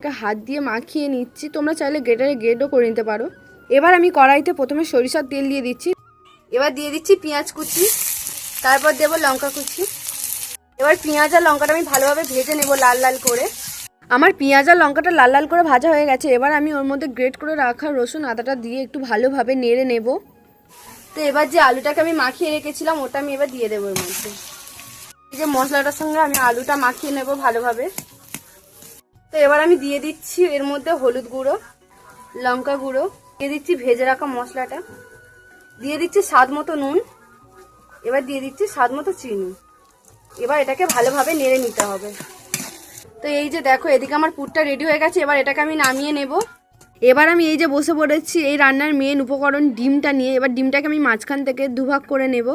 হাত দিয়ে মাখিয়ে নিচ্ছি, তোমরা চাইলে গ্রেটারে গ্রেডও করে নিতে পারো। এবার আমি কড়াইতে প্রথমে সরিষার তেল দিয়ে দিচ্ছি, এবার দিয়ে দিচ্ছি পেঁয়াজ কুচি, তারপর দেবো লঙ্কা কুচি। এবার পেঁয়াজ আর লঙ্কাটা আমি ভালোভাবে ভেজে নেব লাল লাল করে। আমার পেঁয়াজ আর লঙ্কাটা লাল লাল করে ভাজা হয়ে গেছে। এবার আমি ওর মধ্যে গ্রেট করে রাখা রসুন আদাটা দিয়ে একটু ভালোভাবে নেড়ে নেব। তো এবার যে আলুটাকে আমি মাখিয়ে রেখেছিলাম ওটা আমি এবার দিয়ে দেবো এর মধ্যে। এই যে মশলাটার সঙ্গে আমি আলুটা মাখিয়ে নেব ভালোভাবে। তো এবার আমি দিয়ে দিচ্ছি এর মধ্যে হলুদ গুঁড়ো, লঙ্কা গুঁড়ো, দিয়ে দিচ্ছি ভেজে রাখা মশলাটা, দিয়ে দিচ্ছি স্বাদ মতো নুন, এবার দিয়ে দিচ্ছি স্বাদ মতো চিনি। এবার এটাকে ভালোভাবে নেড়ে নিতে হবে। তো এই যে দেখো এদিকে আমার পুরটা রেডি হয়ে গেছে। এবার এটাকে আমি নামিয়ে নেব। এবার আমি এই যে বসে পড়েছি এই রান্নার মেন উপকরণ ডিমটা নিয়ে। এবার ডিমটাকে আমি মাঝখান থেকে দুভাগ করে নেব।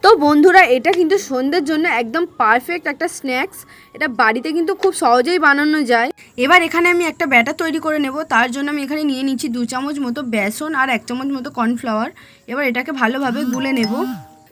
তো বন্ধুরা এটা কিন্তু সন্ধ্যের জন্য একদম পারফেক্ট একটা স্ন্যাক্স। এটা বাড়িতে কিন্তু খুব সহজেই বানানো যায়। এবার এখানে আমি একটা ব্যাটার তৈরি করে নেব। তার জন্য আমি এখানে নিয়ে নিচ্ছি 2 চামচ মতো বেসন আর 1 চামচ মতো কর্নফ্লাওয়ার। এবার এটাকে ভালোভাবে গুলে নেব।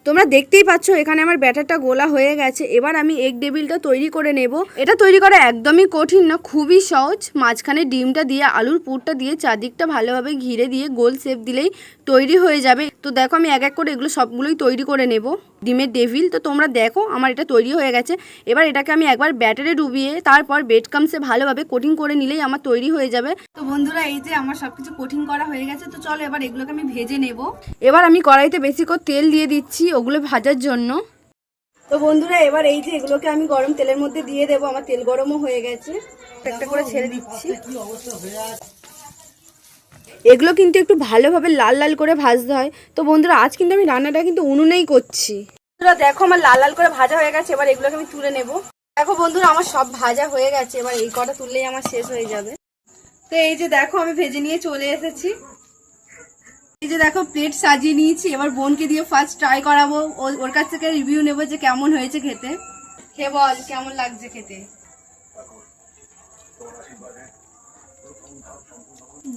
তোমরা দেখতেই পাচ্ছ এখানে আমার ব্যাটারটা গোলা হয়ে গেছে। এবার আমি এগ ডেভিলটা তৈরি করে নেব। এটা তৈরি করা একদমই কঠিন না, খুবই সহজ। মাঝখানে ডিমটা দিয়ে আলুর পুরটা দিয়ে চারদিকটা ভালোভাবে ঘিরে দিয়ে গোল শেপ দিলেই তৈরি হয়ে যাবে। তো দেখো আমি এক এক করে এগুলো সবগুলোই তৈরি করে নেব ডিমের ডেভিল। তো তোমরা দেখো আমার এটা তৈরি হয়ে গেছে। এবার এটাকে আমি একবার ব্যাটারে ডুবিয়ে তারপর ব্রেড ক্রাম্বসে ভালোভাবে কোটিং করে নিলেই আমার তৈরি হয়ে যাবে। তো বন্ধুরা এই যে আমার সবকিছু কোটিং করা হয়ে গেছে। তো চলো এবার এগুলোকে আমি ভেজে নেব। এবার আমি কড়াইতে বেশি করে তেল দিয়ে দিচ্ছি ওগুলো ভাজার জন্য। তো বন্ধুরা এবার এই যে এগুলোকে আমি গরম তেলের মধ্যে দিয়ে দেবো। আমার তেল গরমও হয়ে গেছে, একটা করে ছেড়ে দিচ্ছি। এগুলো কিন্তু একটু ভালোভাবে লাল লাল করে ভাজতে হয়। তো বন্ধুরা আজ কিন্তু আমি রান্নাটা কিন্তু উনুনেই করছি। বন্ধুরা দেখো আমার লাল লাল করে ভাজা হয়ে গেছে। এবার এগুলোকে আমি তুলে নেব। দেখো বন্ধুরা আমার সব ভাজা হয়ে গেছে। এবার এই কটা তুললেই আমার শেষ হয়ে যাবে। তো এই যে দেখো আমি ভেজে নিয়ে চলে এসেছি। এই যে দেখো প্লেট সাজিয়ে নিয়েছি। এবার বোনকে দিয়ে ফার্স্ট ট্রাই করাবো, ওর কাছ থেকে রিভিউ নেবো যে কেমন হয়েছে খেতে। খেয়ে বল কেমন লাগছে খেতে।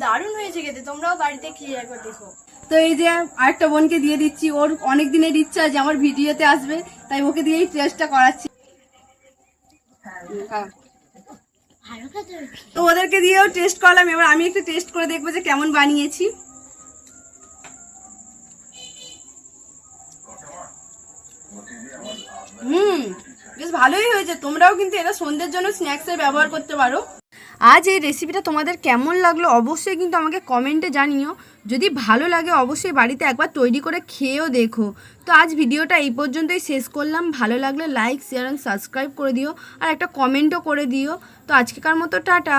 দারুণ হয়েছে খেতে, তোমরাও বাড়িতে খেয়ে একবার দেখো। তো এই যে আরেকটা বোনকে দিয়ে দিচ্ছি, ওর অনেক দিনের ইচ্ছা যে আমার ভিডিওতে আসবে, তাই ওকে দিয়েই টেস্টটা করাচ্ছি। তো ওদেরকে দিয়েও টেস্ট করলাম। এবার আমি একটু টেস্ট করে দেখবো যে কেমন বানিয়েছি। বেশ ভালোই হয়েছে। তোমরাও কিন্তু এটা সন্ধ্যের জন্য স্ন্যাক্সে ব্যবহার করতে পারো। আজ এই রেসিপিটা তোমাদের কেমন লাগলো অবশ্যই কিন্তু আমাকে কমেন্টে জানিও। যদি ভালো লাগে অবশ্যই বাড়িতে একবার তৈরি করে খেয়েও দেখো। তো আজ ভিডিওটা এই পর্যন্তই শেষ করলাম। ভালো লাগলে লাইক শেয়ার অ্যান্ড সাবস্ক্রাইব করে দিও আর একটা কমেন্টও করে দিও। তো আজকেকার মতো টাটা।